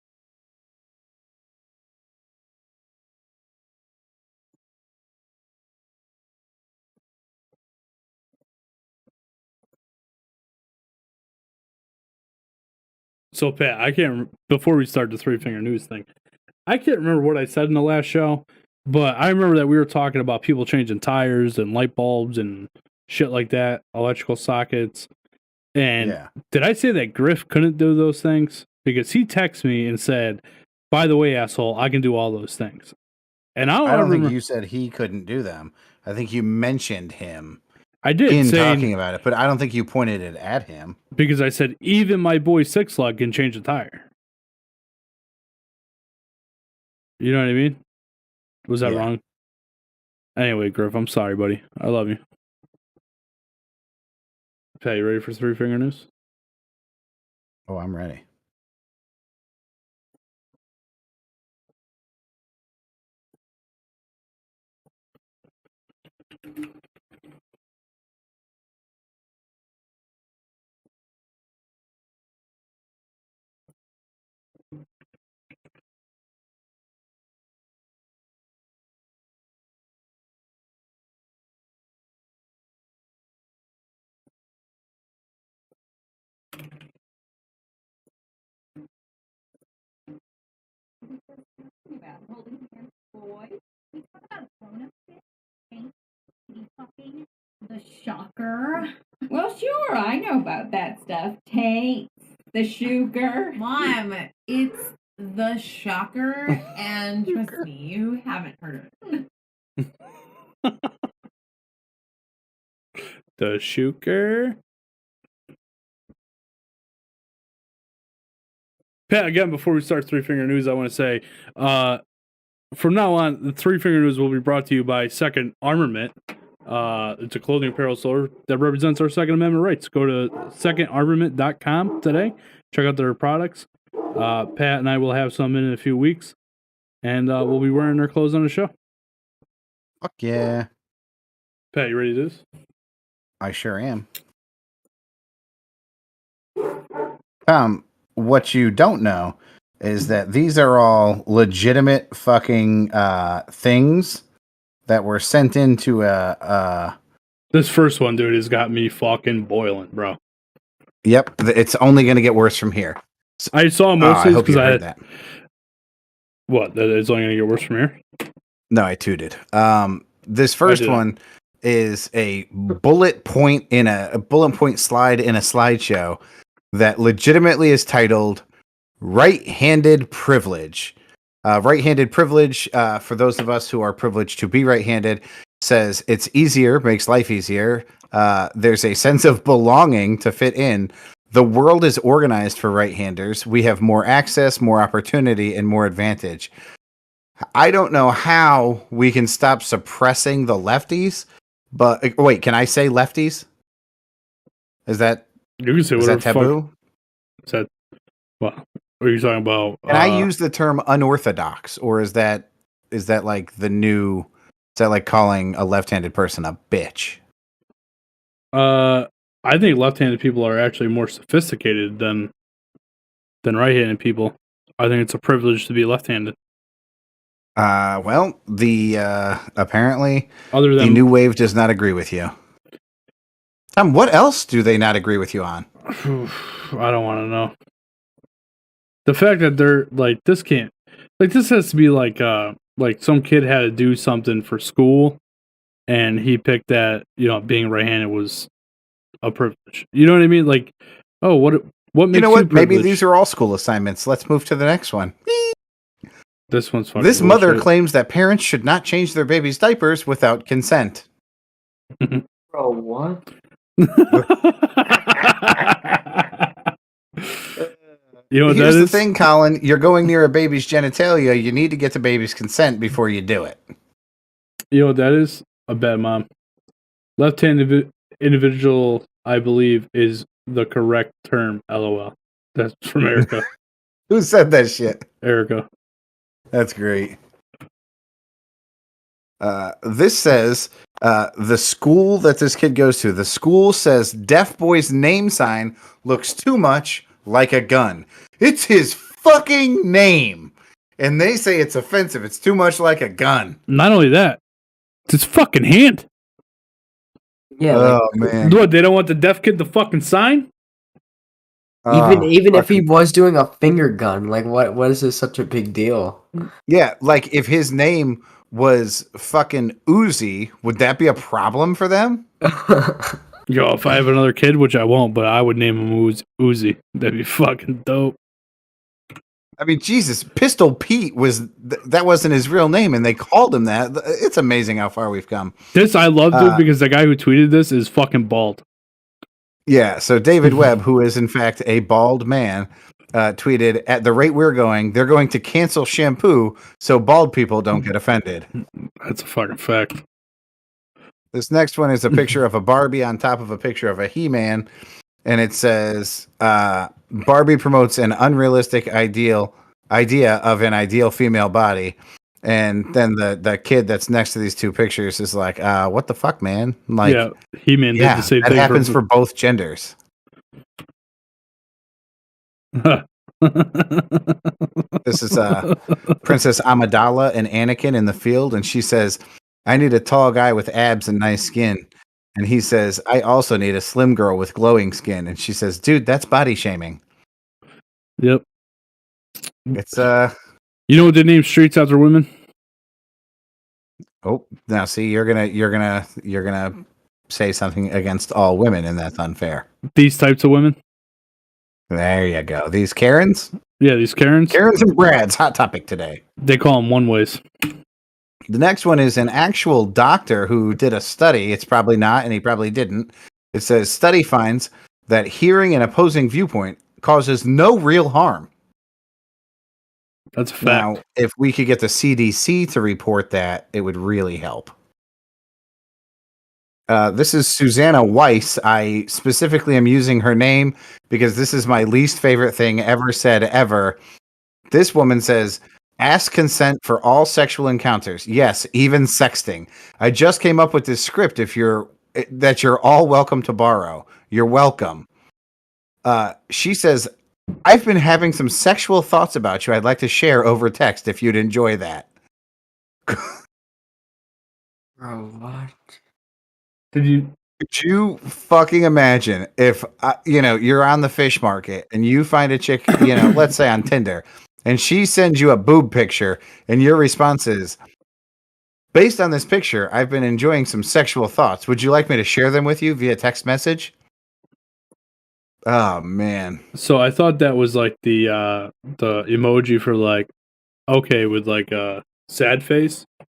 So Pat, I can't. Before we start the Three Finger News thing, I can't remember what I said in the last show, but I remember that we were talking about people changing tires and light bulbs and shit like that, electrical sockets. And Yeah. did I say that Griff couldn't do those things? Because he texted me and said, "By the way, asshole, I can do all those things." And I don't remember, think you said he couldn't do them. I think you mentioned him I did in say talking about it, but I don't think you pointed it at him. because I said even my boy Six Lug can change a tire. You know what I mean? Was that Yeah. wrong? Anyway, Griff, I'm sorry, buddy. I love you. Pat, you ready for Three Finger News? Oh, I'm ready. About holding hands, boys. We talk about grown-up shit. Ain't he fucking the shocker? Well, sure, I know about that stuff. Taints, the sugar. Mom, it's the shocker, and trust me, you haven't heard of it. The Shuker. Pat, again, before we start Three Finger News, I want to say, from now on, the Three Finger News will be brought to you by Second Armament. It's a clothing apparel store that represents our Second Amendment rights. Go to secondarmament.com today. Check out their products. Pat and I will have some in a few weeks, and we'll be wearing their clothes on the show. Fuck yeah. Pat, you ready to do this? I sure am. What you don't know is that these are all legitimate fucking things that were sent into This first one, dude, has got me fucking boiling, bro. Yep, it's only going to get worse from here. I saw I mostly hope you because heard that. What? That it's only going to get worse from here? No, I tooted. This first did. one is a bullet point slide in a slideshow that legitimately is titled Right-Handed Privilege. Right-handed privilege, for those of us who are privileged to be right-handed, says it's easier, makes life easier. There's a sense of belonging to fit in. The world is organized for right-handers. We have more access, more opportunity, and more advantage. I don't know how we can stop suppressing the lefties, but wait, can I say lefties? Is that You can say is whatever that taboo? Is that what? What are you talking about? Can I use the term unorthodox, or is that like the new? Is that like calling a left-handed person a bitch? I think left-handed people are actually more sophisticated than right-handed people. I think it's a privilege to be left-handed. Well, the apparently Other the than new wave does not agree with you. Tom, what else do they not agree with you on? I don't want to know. The fact that they're like this can't like this has to be like some kid had to do something for school and he picked that, being right-handed was a privilege. You know what I mean? Like, oh, what makes You know what? Maybe privileged? these are all school assignments. Let's move to the next one. This one's fucking This mother bullshit. claims that parents should not change their baby's diapers without consent. Bro, what? You know what Here's that the is? thing, Colin. You're going near a baby's genitalia. You need to get the baby's consent before you do it. You know what that is? A bad mom. Left-handed individual, I believe, is the correct term. LOL. That's from Erica. Who said that shit? Erica. That's great. This says the school that this kid goes to. The school says Deaf Boy's name sign looks too much like a gun. It's his fucking name. And they say it's offensive. It's too much like a gun. Not only that, it's his fucking hand. Yeah, Oh, man. What, they don't want the deaf kid to fucking sign? even if he fucking- was doing a finger gun, like what is this such a big deal? Yeah, like if his name was fucking Uzi, would that be a problem for them? Yo, if I have another kid, which I won't, but I would name him Uzi. That'd be fucking dope. I mean, Jesus, Pistol Pete that wasn't his real name, and they called him that. It's amazing how far we've come. This I love, dude, because the guy who tweeted this is fucking bald. Yeah, so David Webb, who is in fact a bald man, tweeted, "At the rate we're going, they're going to cancel shampoo so bald people don't get offended." That's a fucking fact. This next one is a picture of a Barbie on top of a picture of a He-Man, and it says, Barbie promotes an unrealistic idea of an ideal female body. And then the kid that's next to these two pictures is like, what the fuck, man? Like, Yeah, He-Man did the same that thing. happens for both genders. This is Princess Amidala and Anakin in the field, and she says, I need a tall guy with abs and nice skin. And he says, I also need a slim girl with glowing skin. And she says, dude, that's body shaming. Yep. It's You know what they name streets after women? oh, now see, you're gonna say something against all women, and that's unfair. These types of women. There you go. These Karens? Yeah, these Karens. Karens and Brads, hot topic today. They call them one ways. The next one is an actual doctor who did a study. It's probably not, and he probably didn't. It says study finds that hearing an opposing viewpoint causes no real harm. That's a fact. Now, if we could get the CDC to report that, it would really help. This is Susanna Weiss. I specifically am using her name because this is my least favorite thing ever said ever. This woman says, ask consent for all sexual encounters. Yes, even sexting. I just came up with this script that you're all welcome to borrow. You're welcome. She says, I've been having some sexual thoughts about you I'd like to share over text if you'd enjoy that. Bro, what? Did you? Could you fucking imagine if, you're on the fish market and you find a chick, let's say on Tinder, and she sends you a boob picture and your response is, based on this picture, I've been enjoying some sexual thoughts. Would you like me to share them with you via text message? Oh man. So I thought that was like the emoji for like okay with like a sad face, but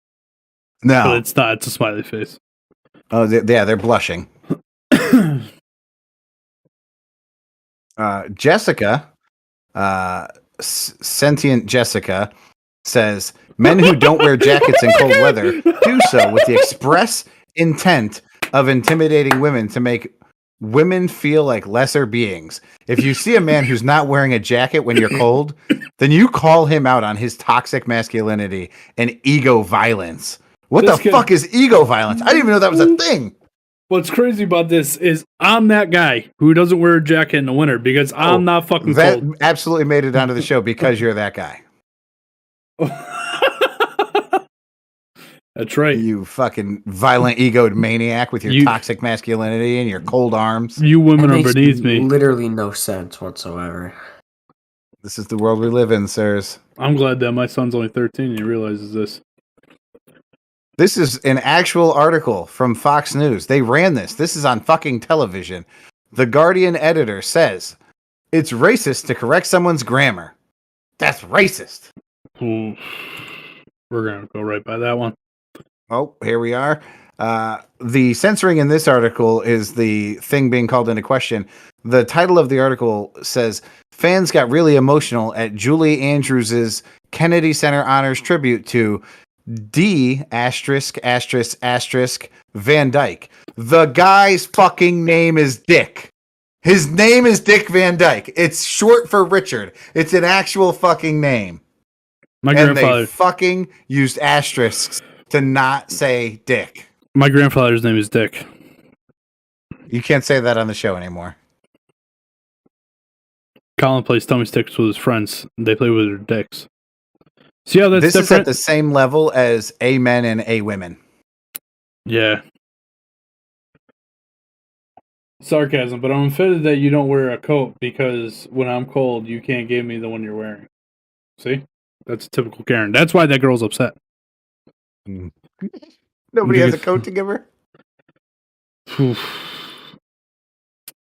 No. it's not. It's a smiley face. Oh, yeah, they're blushing. Jessica, sentient Jessica, says men who don't wear jackets in cold weather do so with the express intent of intimidating women to make women feel like lesser beings. If you see a man who's not wearing a jacket when you're cold, then you call him out on his toxic masculinity and ego violence. What This the kid- fuck is ego violence? I didn't even know that was a thing. What's crazy about this is I'm that guy who doesn't wear a jacket in the winter because I'm not fucking That cold. absolutely made it onto the show because you're that guy. That's right. You fucking violent egoed maniac with your You- toxic masculinity and your cold arms. You women That are makes beneath me. literally no sense whatsoever. This is the world we live in, sirs. I'm glad that my son's only 13 and he realizes this. This is an actual article from Fox News. They ran this. This is on fucking television. The Guardian editor says it's racist to correct someone's grammar. That's racist. Ooh. We're gonna go right by that one. Oh, here we are. The censoring in this article is the thing being called into question. The title of the article says fans got really emotional at Julie Andrews's Kennedy Center Honors tribute to D asterisk asterisk asterisk Van Dyke. The guy's fucking name is Dick. His name is Dick Van Dyke. It's short for Richard. It's an actual fucking name. My And grandfather. they fucking used asterisks to not say Dick. My grandfather's name is Dick. You can't say that on the show anymore. Colin plays tummy sticks with his friends. They play with their dicks. See how that's This is different? at the same level as A men and A women. Yeah. Sarcasm, but I'm offended that you don't wear a coat because when I'm cold, you can't give me the one you're wearing. See? That's a typical Karen. That's why that girl's upset. Nobody has a coat to give her?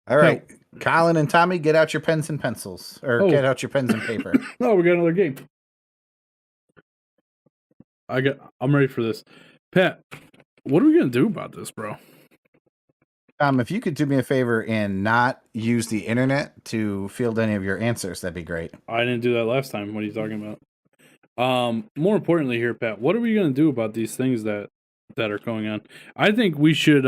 All right. Colin and Tommy, get out your pens and pencils. Or Oh. get out your pens and paper. Oh, we got another game. I'm ready for this. Pat, what are we gonna do about this, bro? If you could do me a favor and not use the internet to field any of your answers, that'd be great. I didn't do that last time. What are you talking about? More importantly here, Pat, what are we gonna do about these things that are going on? I think we should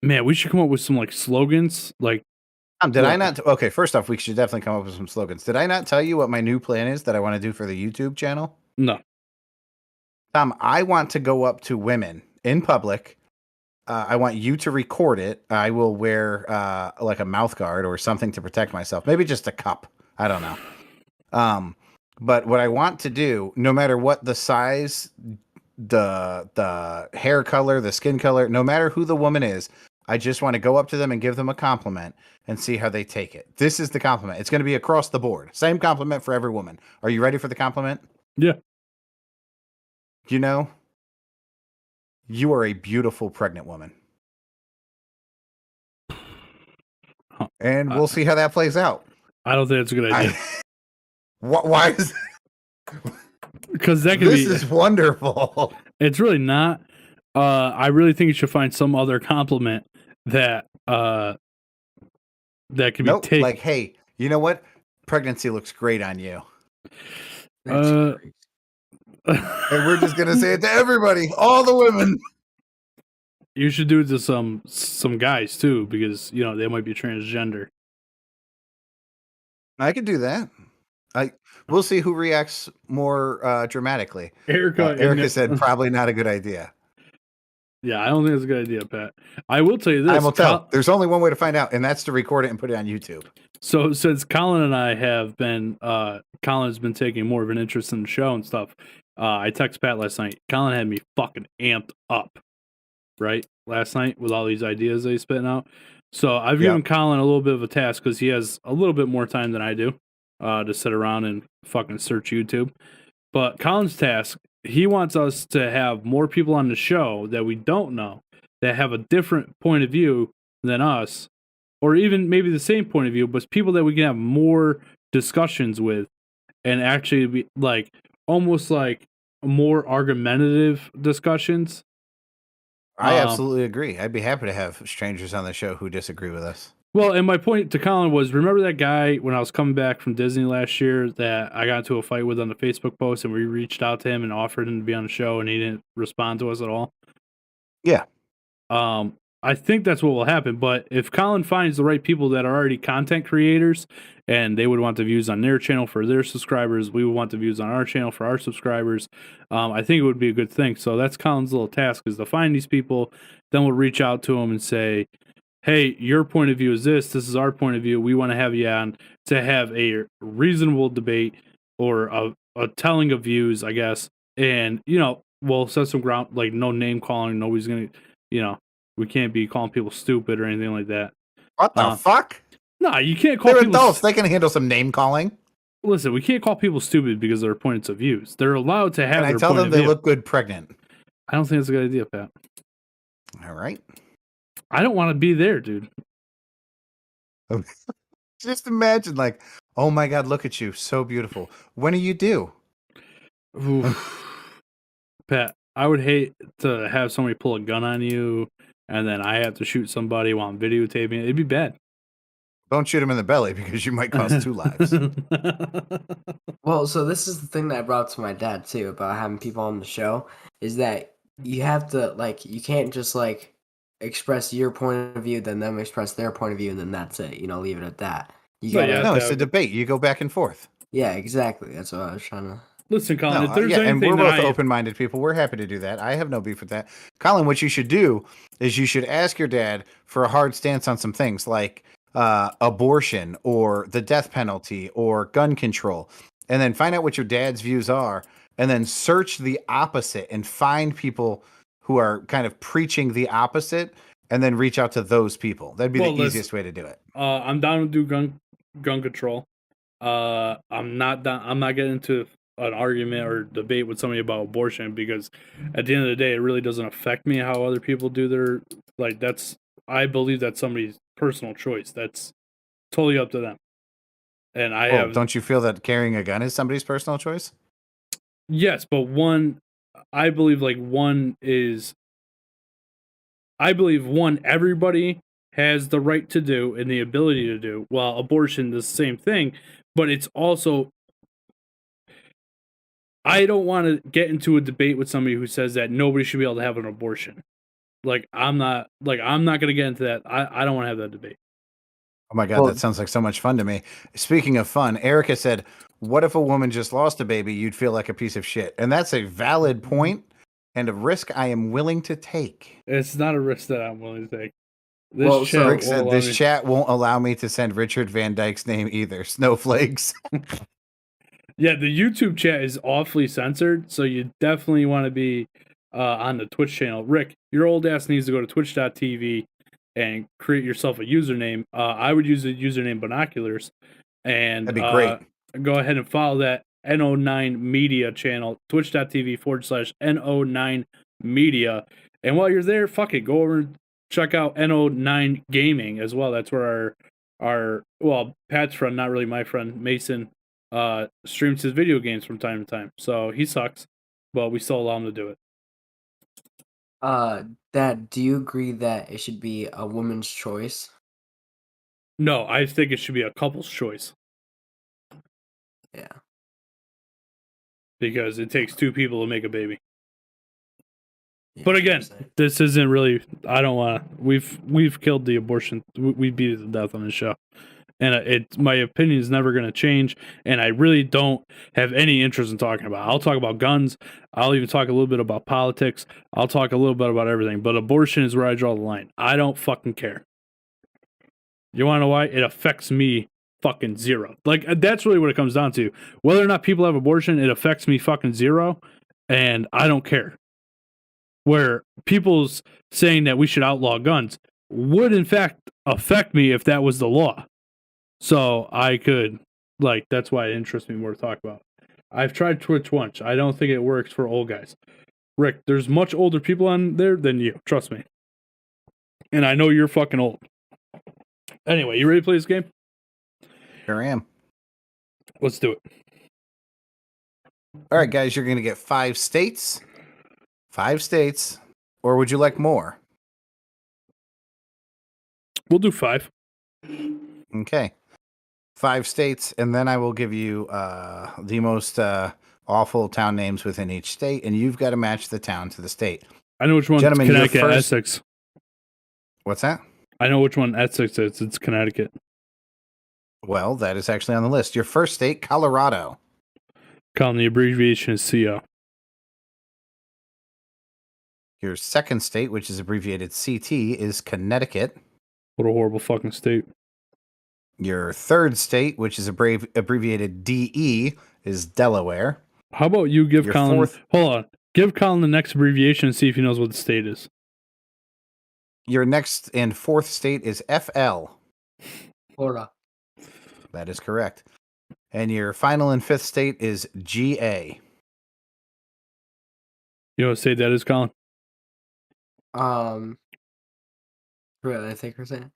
we should come up with some like slogans. Like Did I not? Okay, first off, we should definitely come up with some slogans. Did I not tell you what my new plan is that I want to do for the YouTube channel? no. Tom, I want to go up to women in public. I want you to record it. I will wear like a mouth guard or something to protect myself. Maybe just a cup. I don't know. But what I want to do, no matter what the size, the hair color, the skin color, no matter who the woman is, I just want to go up to them and give them a compliment and see how they take it. This is the compliment. It's going to be across the board. Same compliment for every woman. Are you ready for the compliment? Yeah. You know, you are a beautiful pregnant woman. And we'll see how that plays out. I don't think that's a good idea. Why is Because that could this be is wonderful. it's really not. I really think you should find some other compliment that that can be Nope. taken. Like, hey, you know what? Pregnancy looks great on you. That's Uh, crazy. And we're just gonna say it to everybody, all the women. You should do it to some guys too, because they might be transgender. I could do that. We'll see who reacts more dramatically. Erica, Erica said probably not a good idea. Yeah, I don't think it's a good idea, Pat. I will tell you this. I will tell. There's only one way to find out, and that's to record it and put it on YouTube. So since Colin and I have been, Colin's been taking more of an interest in the show and stuff. I texted Pat last night. Colin had me fucking amped up, right? Last night with all these ideas that he's spitting out. So I've given Colin a little bit of a task because he has a little bit more time than I do to sit around and fucking search YouTube. But Colin's task, he wants us to have more people on the show that we don't know that have a different point of view than us or even maybe the same point of view, but people that we can have more discussions with and actually be like almost like more argumentative discussions. I absolutely agree. I'd be happy to have strangers on the show who disagree with us. Well, and my point to Colin was, remember that guy when I was coming back from Disney last year that I got into a fight with on the Facebook post, and we reached out to him and offered him to be on the show, and he didn't respond to us at all? Yeah. I think that's what will happen. But if Colin finds the right people that are already content creators and they would want the views on their channel for their subscribers, we would want the views on our channel for our subscribers. I think it would be a good thing. So that's Colin's little task, is to find these people. Then we'll reach out to them and say, hey, your point of view is this. This is our point of view. We want to have you on to have a reasonable debate or a telling of views, I guess. And, you know, we'll set some ground, like no name calling. Nobody's going to, you know, we can't be calling people stupid or anything like that. What the fuck? No, you can't call They're people adults. They can handle some name calling. Listen, we can't call people stupid because they're points of views. They're allowed to have And I their tell point them of they view. look good pregnant. I don't think that's a good idea, Pat. All right. I don't want to be there, dude. Just imagine, like, oh my God, look at you. So beautiful. When are you due? Pat, I would hate to have somebody pull a gun on you and then I have to shoot somebody while I'm videotaping it. It'd be bad. Don't shoot him in the belly because you might cause 2 lives. Well, so this is the thing that I brought to my dad too about having people on the show, is that you have to, like, you can't just like express your point of view, then them express their point of view, and then that's it. You know, leave it at that. You But gotta, yeah, No, it's a debate. You go back and forth. yeah, exactly. That's what I was trying to. Listen, Colin, No, if there's yeah, and anything we're that both open-minded people. We're happy to do that. I have no beef with that. Colin, what you should do is you should ask your dad for a hard stance on some things like abortion or the death penalty or gun control, and then find out what your dad's views are, and then search the opposite and find people who are kind of preaching the opposite, and then reach out to those people. That'd be the easiest way to do it. I'm down to do gun control. I'm not getting into an argument or debate with somebody about abortion, because at the end of the day, it really doesn't affect me how other people do their, like, that's, I believe that's somebody's personal choice. That's totally up to them. And Don't you feel that carrying a gun is somebody's personal choice? Yes, but I believe everybody has the right to do and the ability to do, while abortion is the same thing, but it's also, I don't want to get into a debate with somebody who says that nobody should be able to have an abortion. I'm not going to get into that. I don't want to have that debate. Oh my God, that sounds like so much fun to me. Speaking of fun, Erica said, what if a woman just lost a baby? You'd feel like a piece of shit. And that's a valid point and a risk I am willing to take. It's not a risk that I'm willing to take. Rick said this chat won't allow me to send Richard Van Dyke's name either. Snowflakes. Yeah, the YouTube chat is awfully censored, so you definitely want to be on the Twitch channel. Rick, your old ass needs to go to twitch.tv and create yourself a username. I would use the username Binoculars, and that'd be great. Go ahead and follow that NO9 Media channel, twitch.tv/NO9 Media. And while you're there, fuck it, go over and check out NO9 Gaming as well. That's where our Pat's friend, not really my friend, Mason, streams his video games from time to time. So he sucks, but we still allow him to do it. Dad, do you agree that it should be a woman's choice? No, I think it should be a couple's choice. Yeah. Because it takes 2 people to make a baby. Yeah, But again, this isn't really, I don't want to, we've killed the abortion, we beat it to death on this show. And my opinion is never going to change, and I really don't have any interest in talking about it. I'll talk about guns, I'll even talk a little bit about politics, I'll talk a little bit about everything, but abortion is where I draw the line. I don't fucking care. You want to know why? It affects me fucking zero. Like, that's really what it comes down to. Whether or not people have abortion, it affects me fucking zero, and I don't care. Where people's saying that we should outlaw guns would in fact affect me if that was the law. So I could, that's why it interests me more to talk about. I've tried Twitch once. I don't think it works for old guys. Rick, there's much older people on there than you. Trust me. And I know you're fucking old. Anyway, you ready to play this game? Here I am. Let's do it. All right, guys, you're going to get 5 states. 5 states. Or would you like more? We'll do 5. Okay. 5 states, and then I will give you the most awful town names within each state, and you've got to match the town to the state. I know which one's Gentlemen, your Connecticut, first- Essex. What's that? I know which one Essex is. It's Connecticut. Well, that is actually on the list. Your first state, Colorado. Colin, the abbreviation is CO. Your second state, which is abbreviated CT, is Connecticut. What a horrible fucking state. Your third state, which is abbreviated DE, is Delaware. How about you give Your Colin... fourth- Hold on. Give Colin the next abbreviation and see if he knows what the state is. Your next and fourth state is FL. Florida. That is correct. And your final and fifth state is GA. You know what state that is, Colin? Really, I think we're saying.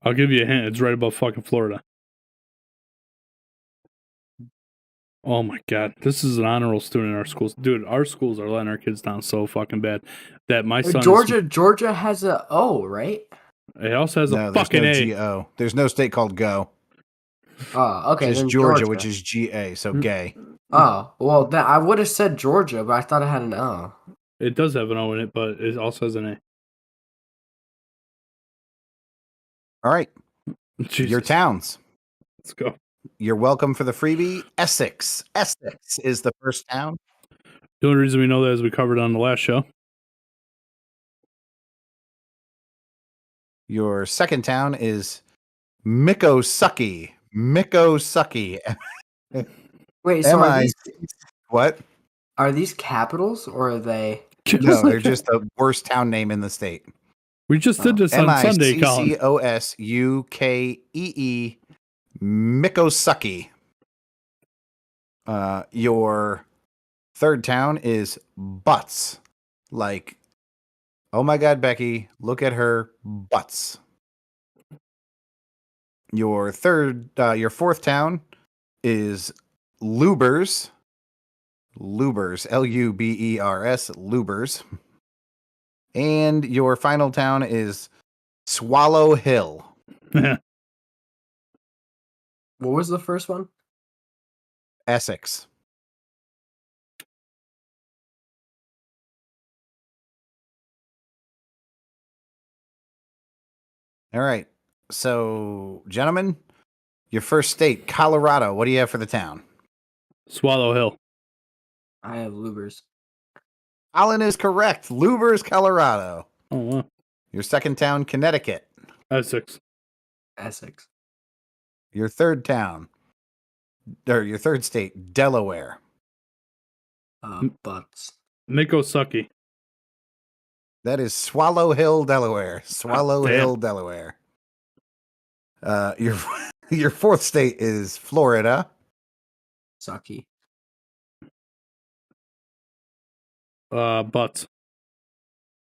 I'll give you a hint. It's right above fucking Florida. Oh my god. This is an honor roll student in our schools. Dude, our schools are letting our kids down so fucking bad that my son... Georgia has a O, right? It also has No, a there's fucking no A. GO. There's no state called Go. Oh, okay. Just then Georgia, which is GA, Hmm. so gay. Oh, well, I would have said Georgia, but I thought it had an O. It does have an O in it, but it also has an A. All right, Jesus. your towns. Let's go. You're welcome for the freebie. Essex. Essex is the first town. The only reason we know that is we covered on the last show. Your second town is Mikosucky. Mikosucky. Wait, so MI. What? are these capitals or are they? No, they're just the worst town name in the state. We just did this on Sunday, Colin. Miccosuckee. Mikosucky. Your third town is Butts. Like, oh my God, Becky, look at her butts. Your fourth town is Lubers. Lubers, Lubers, Lubers. And your final town is Swallow Hill. What was the first one? Essex. All right. So, gentlemen, your first state, Colorado. What do you have for the town? Swallow Hill. I have Lubers. Colin is correct. Lubers, Colorado. Oh, wow. Your second town, Connecticut. Essex. Essex. Your third town, or your third state, Delaware. Butts. Mikosucky. That is Swallow Hill, Delaware. Swallow damn. Hill, Delaware. Your fourth state is Florida. Sucky. Butts.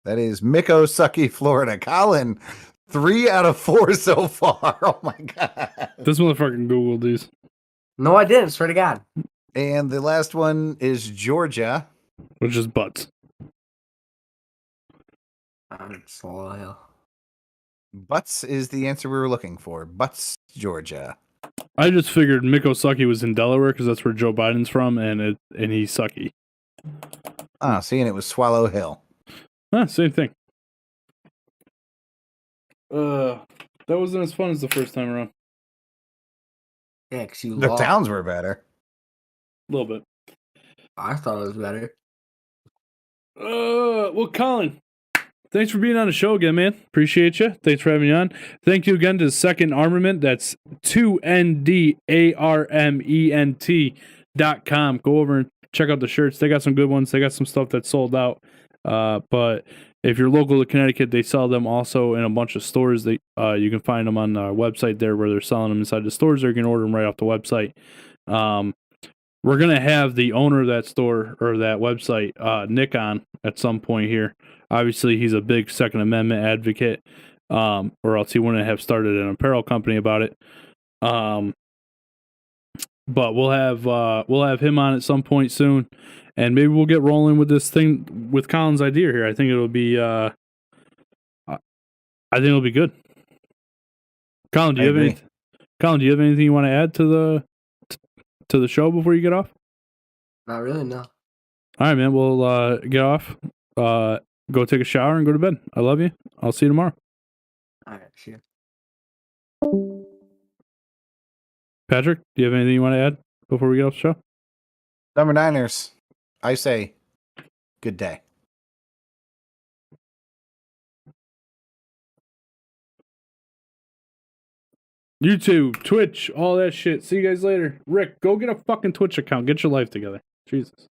That is Mikosucky, Florida. Colin, 3 out of 4 so far. Oh my God. This motherfucking Googled these. No, I didn't. Swear to God. And the last one is Georgia. Which is butts. Swallow Hill. Butts is the answer we were looking for. Butts, Georgia. I just figured Mikosucky was in Delaware because that's where Joe Biden's from, and he's sucky. Ah, see, and it was Swallow Hill. Same thing. That wasn't as fun as the first time around. Yeah, because you The lost. towns were better. A little bit. I thought it was better. Well, Colin, thanks for being on the show again, man. Appreciate you. Thanks for having me on. Thank you again to Second Armament. That's 2NDARMENT.com. Go over and check out the shirts. They got some good ones. They got some stuff that's sold out. But if you're local to Connecticut, they sell them also in a bunch of stores. You can find them on our website there where they're selling them inside the stores, or you can order them right off the website. We're going to have the owner of that store or that website, Nick, on at some point here. Obviously, he's a big Second Amendment advocate. or else he wouldn't have started an apparel company about it. But we'll have him on at some point soon, and maybe we'll get rolling with this thing with Colin's idea here. I think it'll be good. Colin, do you have anything? Colin, do you have anything you want to add to the show before you get off? Not really, no. All right, man. We'll get off. Go take a shower and go to bed. I love you. I'll see you tomorrow. All right, sure. Patrick, do you have anything you want to add before we get off the show? Number Niners, I say good day. YouTube, Twitch, all that shit. See you guys later. Rick, go get a fucking Twitch account. Get your life together. Jesus.